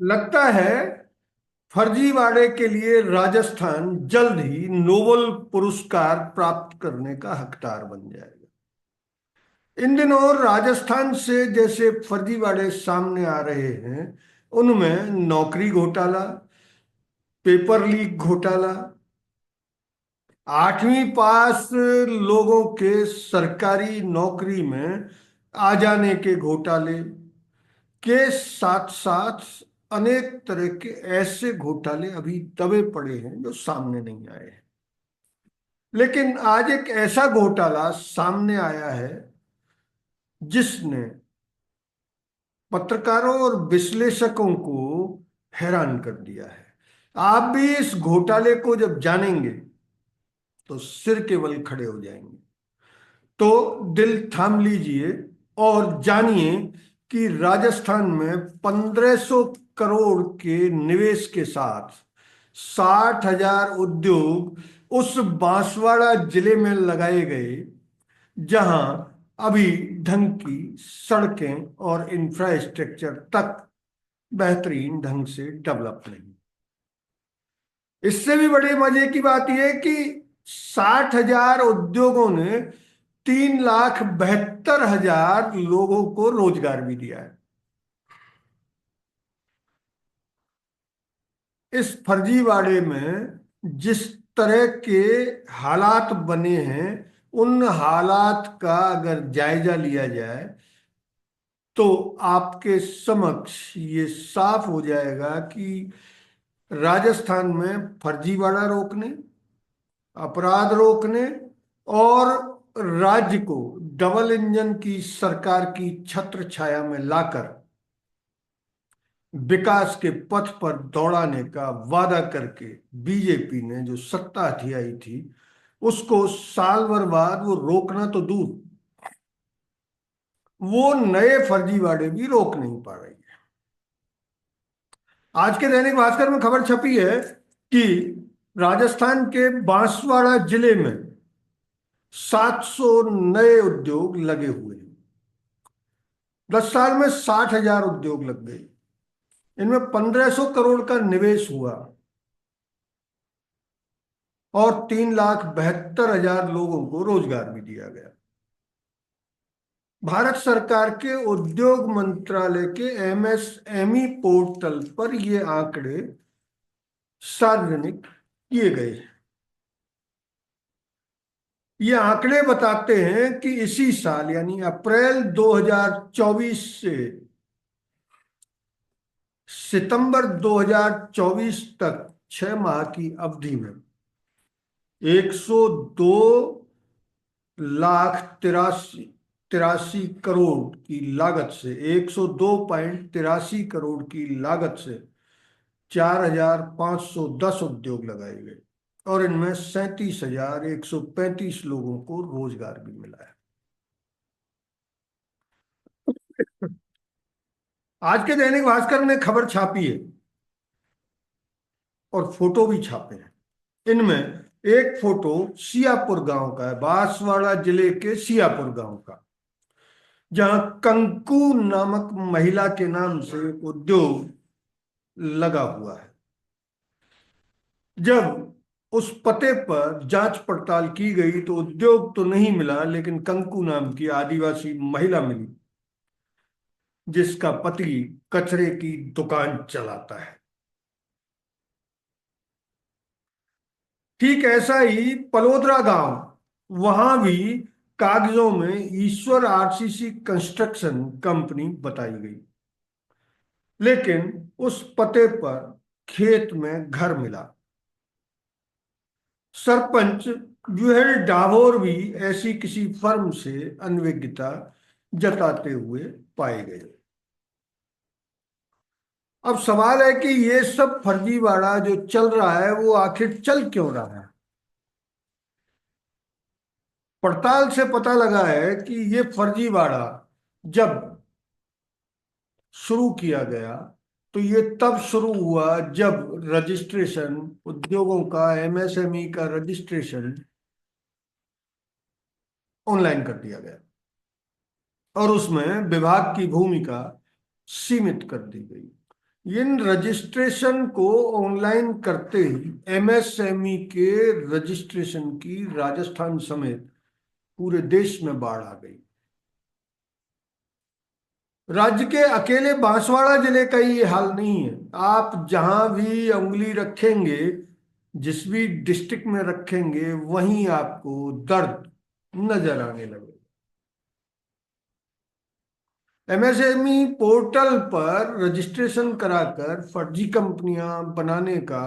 लगता है फर्जीवाड़े के लिए राजस्थान जल्द ही नोबेल पुरस्कार प्राप्त करने का हकदार बन जाएगा। इन दिनों राजस्थान से जैसे फर्जीवाड़े सामने आ रहे हैं, उनमें नौकरी घोटाला, पेपर लीक घोटाला, 8वीं पास लोगों के सरकारी नौकरी में आ जाने के घोटाले के साथ साथ अनेक तरह के ऐसे घोटाले अभी दबे पड़े हैं जो सामने नहीं आए हैं। लेकिन आज एक ऐसा घोटाला सामने आया है जिसने पत्रकारों और विश्लेषकों को हैरान कर दिया है। आप भी इस घोटाले को जब जानेंगे तो सिर के बल खड़े हो जाएंगे। तो दिल थाम लीजिए और जानिए कि राजस्थान में 1500 करोड़ के निवेश के साथ 60,000 उद्योग उस बांसवाड़ा जिले में लगाए गए जहां अभी ढंग की सड़कें और इंफ्रास्ट्रक्चर तक बेहतरीन ढंग से डेवलप नहीं। इससे भी बड़े मजे की बात यह है कि 60,000 उद्योगों ने 3,72,000 लोगों को रोजगार भी दिया है। इस फर्जीवाड़े में जिस तरह के हालात बने हैं, उन हालात का अगर जायजा लिया जाए तो आपके समक्ष ये साफ हो जाएगा कि राजस्थान में फर्जीवाड़ा रोकने, अपराध रोकने और राज्य को डबल इंजन की सरकार की छत्र छाया में लाकर विकास के पथ पर दौड़ाने का वादा करके बीजेपी ने जो सत्ता हथियाई थी, उसको साल भर बाद वो रोकना तो दूर, वो नए फर्जीवाड़े भी रोक नहीं पा रही है। आज के दैनिक भास्कर में खबर छपी है कि राजस्थान के बांसवाड़ा जिले में 700 नए उद्योग लगे हुए हैं। 10 साल में 60,000 उद्योग लग गए। इनमें 1500 करोड़ का निवेश हुआ और 3,72,000 लोगों को रोजगार भी दिया गया। भारत सरकार के उद्योग मंत्रालय के एमएसएमई पोर्टल पर ये आंकड़े सार्वजनिक किए गए हैं। ये आंकड़े बताते हैं कि इसी साल यानी अप्रैल 2024 से सितंबर 2024 तक 6 माह की अवधि में 102 लाख तिरासी तिरासी करोड़ की लागत से 102.83 करोड़ की लागत से 4,510 उद्योग लगाए गए और इनमें 37,135 लोगों को रोजगार भी मिला है। आज के दैनिक भास्कर ने खबर छापी है और फोटो भी छापे हैं। इनमें एक फोटो सियापुर गांव का है, बांसवाड़ा जिले के सियापुर गांव का, जहां कंकु नामक महिला के नाम से एक उद्योग लगा हुआ है। जब उस पते पर जांच पड़ताल की गई तो उद्योग तो नहीं मिला, लेकिन कंकु नाम की आदिवासी महिला मिली जिसका पति कचरे की दुकान चलाता है। ठीक ऐसा ही पलोदरा गांव, वहां भी कागजों में ईश्वर आरसीसी कंस्ट्रक्शन कंपनी बताई गई, लेकिन उस पते पर खेत में घर मिला। सरपंच जुहेल डाभोर भी ऐसी किसी फर्म से अनभिज्ञता जताते हुए पाए गए। अब सवाल है कि ये सब फर्जीवाड़ा जो चल रहा है वो आखिर चल क्यों रहा है। पड़ताल से पता लगा है कि ये फर्जीवाड़ा जब शुरू किया गया तो ये तब शुरू हुआ जब रजिस्ट्रेशन, उद्योगों का, एमएसएमई का रजिस्ट्रेशन ऑनलाइन कर दिया गया और उसमें विभाग की भूमिका सीमित कर दी गई। इन रजिस्ट्रेशन को ऑनलाइन करते ही एमएसएमई के रजिस्ट्रेशन की राजस्थान समेत पूरे देश में बाढ़ आ गई। राज्य के अकेले बांसवाड़ा जिले का ही ये हाल नहीं है। आप जहां भी उंगली रखेंगे, जिस भी डिस्ट्रिक्ट में रखेंगे, वहीं आपको दर्द नजर आने लगे। एमएसएमई पोर्टल पर रजिस्ट्रेशन कराकर फर्जी कंपनियां बनाने का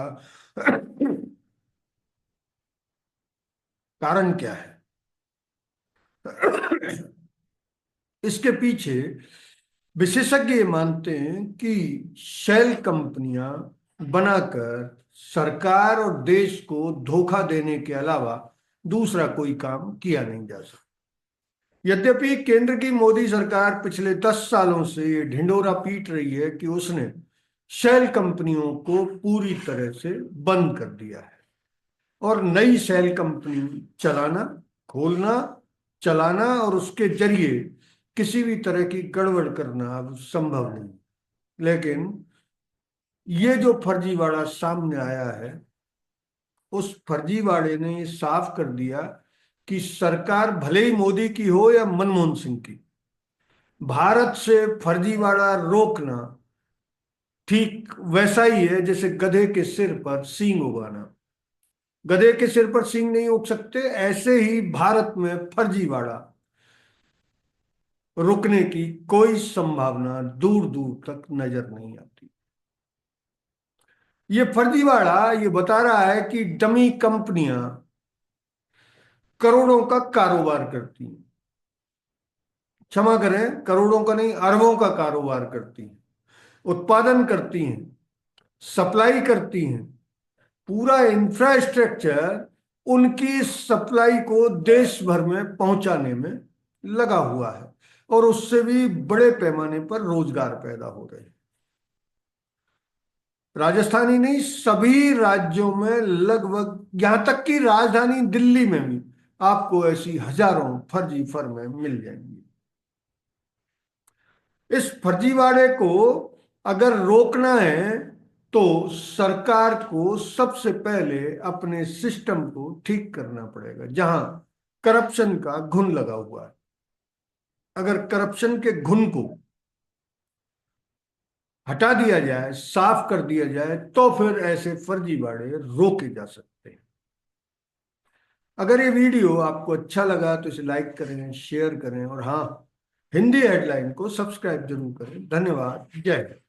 कारण क्या है? इसके पीछे विशेषज्ञ ये मानते हैं कि शेल कंपनियां बनाकर सरकार और देश को धोखा देने के अलावा दूसरा कोई काम किया नहीं जा सकता। यद्यपि केंद्र की मोदी सरकार पिछले 10 सालों से ये ढिंढोरा पीट रही है कि उसने शेल कंपनियों को पूरी तरह से बंद कर दिया है और नई शेल कंपनी चलाना, खोलना, चलाना और उसके जरिए किसी भी तरह की गड़बड़ करना अब संभव नहीं। लेकिन ये जो फर्जीवाड़ा सामने आया है, उस फर्जीवाड़े ने ये साफ कर दिया कि सरकार भले ही मोदी की हो या मनमोहन सिंह की, भारत से फर्जीवाड़ा रोकना ठीक वैसा ही है जैसे गधे के सिर पर सींग उगाना। गधे के सिर पर सींग नहीं उग सकते, ऐसे ही भारत में फर्जीवाड़ा रुकने की कोई संभावना दूर दूर तक नजर नहीं आती। ये फर्जीवाड़ा ये बता रहा है कि डमी कंपनियां करोड़ों का कारोबार करती हैं। क्षमा करें, करोड़ों का नहीं, अरबों का कारोबार करती हैं, उत्पादन करती हैं, सप्लाई करती हैं। पूरा इंफ्रास्ट्रक्चर उनकी सप्लाई को देश भर में पहुंचाने में लगा हुआ है और उससे भी बड़े पैमाने पर रोजगार पैदा हो रहे हैं। राजस्थान ही नहीं, सभी राज्यों में लगभग, यहां तक कि राजधानी दिल्ली में भी आपको ऐसी हजारों फर्जी फर्में मिल जाएंगी। इस फर्जीवाड़े को अगर रोकना है तो सरकार को सबसे पहले अपने सिस्टम को ठीक करना पड़ेगा, जहां करप्शन का घुन लगा हुआ है। अगर करप्शन के घुन को हटा दिया जाए, साफ कर दिया जाए, तो फिर ऐसे फर्जीवाड़े रोके जा सकते हैं। अगर ये वीडियो आपको अच्छा लगा तो इसे लाइक करें, शेयर करें और हाँ, हिंदी हेडलाइन को सब्सक्राइब जरूर करें। धन्यवाद। जय हिंद।